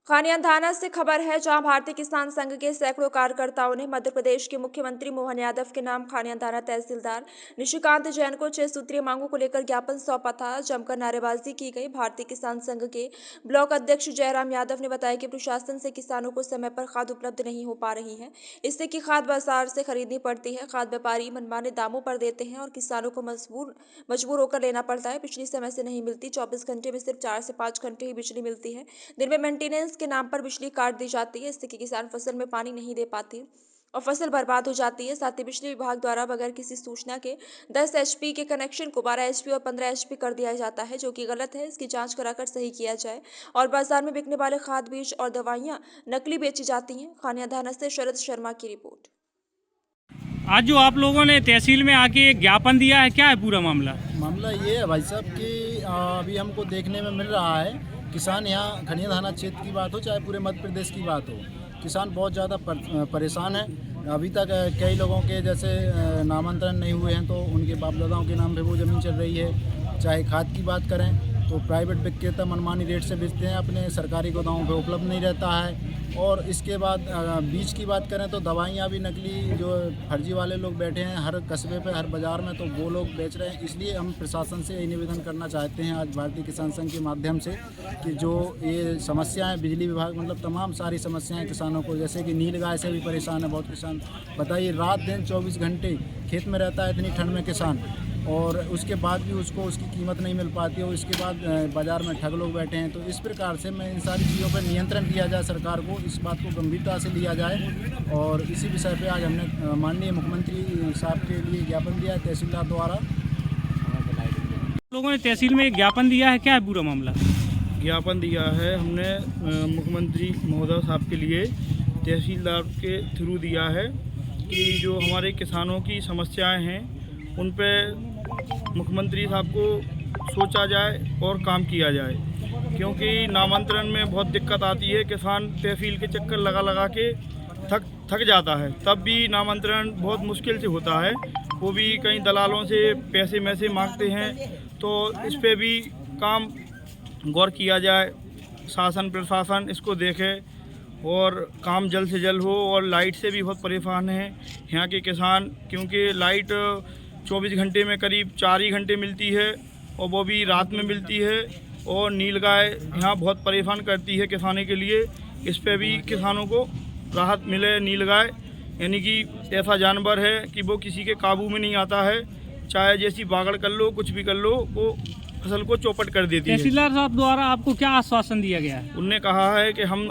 खानियाधाना से खबर है, जहां भारतीय किसान संघ के सैकड़ों कार्यकर्ताओं ने मध्य प्रदेश के मुख्यमंत्री मोहन यादव के नाम खानियाधाना तहसीलदार निशिकांत जैन को 6 सूत्रीय मांगों को लेकर ज्ञापन सौंपा था। जमकर नारेबाजी की गई। भारतीय किसान संघ के ब्लॉक अध्यक्ष जयराम यादव ने बताया कि प्रशासन से किसानों को समय पर खाद उपलब्ध नहीं हो पा रही है, इससे कि खाद बाजार से खरीदनी पड़ती है। खाद व्यापारी मनमाने दामों पर देते हैं और किसानों को मजबूर होकर लेना पड़ता है। बिजली समय से नहीं मिलती, 24 घंटे में सिर्फ 4 से 5 घंटे ही बिजली मिलती है। दिन में मेंटेनेंस के नाम पर बिजली काट दी जाती है, इससे कि किसान फसल में पानी नहीं दे पाते और फसल बर्बाद हो जाती है। साथ ही बिजली विभाग द्वारा बगैर किसी सूचना के 10 एचपी के कनेक्शन को 12 एचपी और 15 एचपी कर दिया जाता है, जो कि गलत है। इसकी जांच कराकर सही किया जाए। और बाजार में बिकने वाले खाद, बीज और दवाइयां नकली बेची जाती हैं। खानियाधाना से शरद शर्मा की रिपोर्ट। आज जो आप लोगों ने तहसील में आके एक ज्ञापन दिया है, क्या है पूरा मामला? मामला ये है भाई साहब कि अभी हमको देखने में मिल रहा है, किसान यहाँ खानियाधाना क्षेत्र की बात हो चाहे पूरे मध्य प्रदेश की बात हो, किसान बहुत ज़्यादा परेशान है। अभी तक कई लोगों के जैसे नामांतरण नहीं हुए हैं तो उनके बाप दादाओं के नाम पे वो ज़मीन चल रही है। चाहे खाद की बात करें तो प्राइवेट विक्रेता मनमानी रेट से बेचते हैं, अपने सरकारी गोदामों पे उपलब्ध नहीं रहता है। और इसके बाद बीज की बात करें तो दवाइयाँ भी नकली जो फर्जी वाले लोग बैठे हैं हर कस्बे पे हर बाज़ार में, तो वो लोग बेच रहे हैं। इसलिए हम प्रशासन से यही निवेदन करना चाहते हैं आज भारतीय किसान संघ के माध्यम से कि जो ये समस्याएं बिजली विभाग मतलब तमाम सारी समस्याएं किसानों को, जैसे कि नीलगाय से भी परेशान है बहुत किसान। बताइए, रात दिन 24 घंटे खेत में रहता है इतनी ठंड में किसान, और उसके बाद भी उसको उसकी कीमत नहीं मिल पाती है। और इसके बाद बाज़ार में ठग लोग बैठे हैं। तो इस प्रकार से मैं इन सारी चीज़ों पर नियंत्रण किया जाए, सरकार को इस बात को गंभीरता से लिया जाए। और इसी विषय पे आज हमने माननीय मुख्यमंत्री साहब के लिए ज्ञापन दिया है तहसीलदार द्वारा। लोगों ने तहसील में एक ज्ञापन दिया है, क्या है पूरा मामला? ज्ञापन दिया है हमने मुख्यमंत्री महोदय साहब के लिए तहसीलदार के थ्रू दिया है कि जो हमारे किसानों की समस्याएं हैं उन पे मुख्यमंत्री साहब को सोचा जाए और काम किया जाए, क्योंकि नामांतरण में बहुत दिक्कत आती है। किसान तहसील के चक्कर लगा लगा के थक जाता है, तब भी नामांतरण बहुत मुश्किल से होता है। वो भी कई दलालों से पैसे मैसे मांगते हैं, तो इस पे भी काम गौर किया जाए, शासन प्रशासन इसको देखे और काम जल्द से जल्द हो। और लाइट से भी बहुत परेशान हैं यहाँ के किसान, क्योंकि लाइट 24 घंटे में करीब 4 ही घंटे मिलती है और वो भी रात में मिलती है। और नीलगाय यहाँ बहुत परेशान करती है किसानों के लिए, इस पे भी किसानों को राहत मिले। नीलगाय यानी कि ऐसा जानवर है कि वो किसी के काबू में नहीं आता है, चाहे जैसी बागड़ कर लो कुछ भी कर लो, वो फसल को चौपट कर देती है। तहसीलदार साहब द्वारा आपको क्या आश्वासन दिया गया है? उनने कहा है कि हम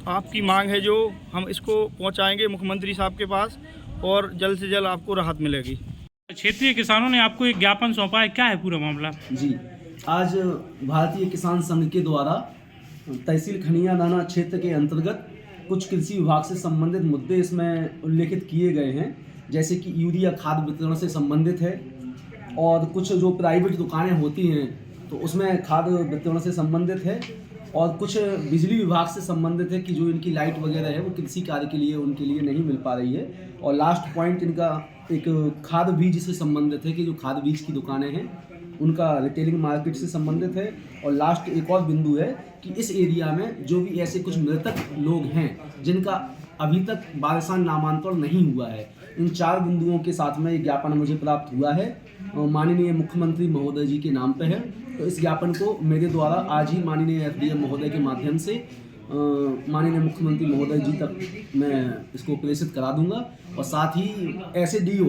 आपकी मांग है जो हम इसको पहुँचाएँगे मुख्यमंत्री साहब के पास और जल्द से जल्द आपको राहत मिलेगी। क्षेत्रीय किसानों ने आपको एक ज्ञापन सौंपा है, क्या है पूरा मामला? जी, आज भारतीय किसान संघ के द्वारा तहसील खानियाधाना क्षेत्र के अंतर्गत कुछ कृषि विभाग से संबंधित मुद्दे इसमें उल्लेखित किए गए हैं, जैसे कि यूरिया खाद वितरण से संबंधित है और कुछ जो प्राइवेट दुकानें होती हैं तो उसमें खाद वितरण से संबंधित है, और कुछ बिजली विभाग से संबंधित है कि जो इनकी लाइट वगैरह है वो कृषि कार्य के लिए उनके लिए नहीं मिल पा रही है। और लास्ट पॉइंट इनका एक खाद बीज से संबंधित है कि जो खाद बीज की दुकानें हैं उनका रिटेलिंग मार्केट से संबंधित है। और लास्ट एक और बिंदु है कि इस एरिया में जो भी ऐसे कुछ मृतक लोग हैं जिनका अभी तक वारसान नामांतरण नहीं हुआ है, इन 4 बिंदुओं के साथ में ये ज्ञापन मुझे प्राप्त हुआ है, माननीय मुख्यमंत्री महोदय जी के नाम पे है। तो इस ज्ञापन को मेरे द्वारा आज ही माननीय एसडीएम महोदय के माध्यम से माननीय मुख्यमंत्री महोदय जी तक मैं इसको प्रेषित करा दूंगा। और साथ ही ऐसे डीओ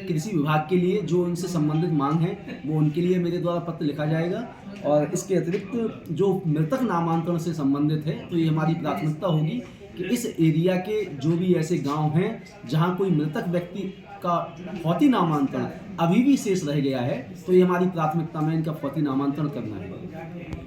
कृषि विभाग के लिए जो इनसे संबंधित मांग है वो उनके लिए मेरे द्वारा पत्र लिखा जाएगा। और इसके अतिरिक्त जो मृतक नामांतरण से संबंधित है तो ये हमारी प्राथमिकता होगी कि इस एरिया के जो भी ऐसे गांव हैं जहां कोई मृतक व्यक्ति का फौती नामांतरण अभी भी शेष रह गया है तो ये हमारी प्राथमिकता में इनका फौती नामांतरण करना है।